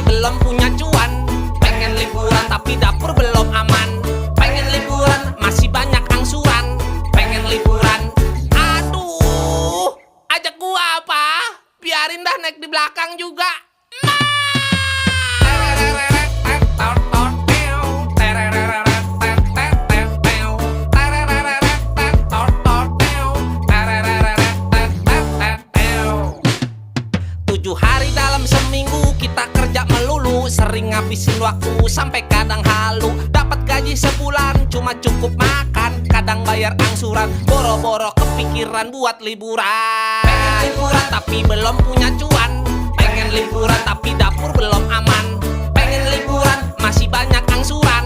tapi belum punya cuan. Pengen liburan tapi dapur belum aman. Pengen liburan masih banyak angsuran. Pengen liburan, aduh, ajak gua apa? Biarin dah naik di belakang juga. Tujuh hari dalam seminggu kita kerja melulu, sering ngabisin waktu sampai kadang halu. Dapat gaji sebulan cuma cukup makan, kadang bayar angsuran, boro-boro kepikiran buat liburan. Pengen liburan tapi belum punya cuan. Pengen liburan tapi dapur belum aman. Pengen liburan masih banyak angsuran.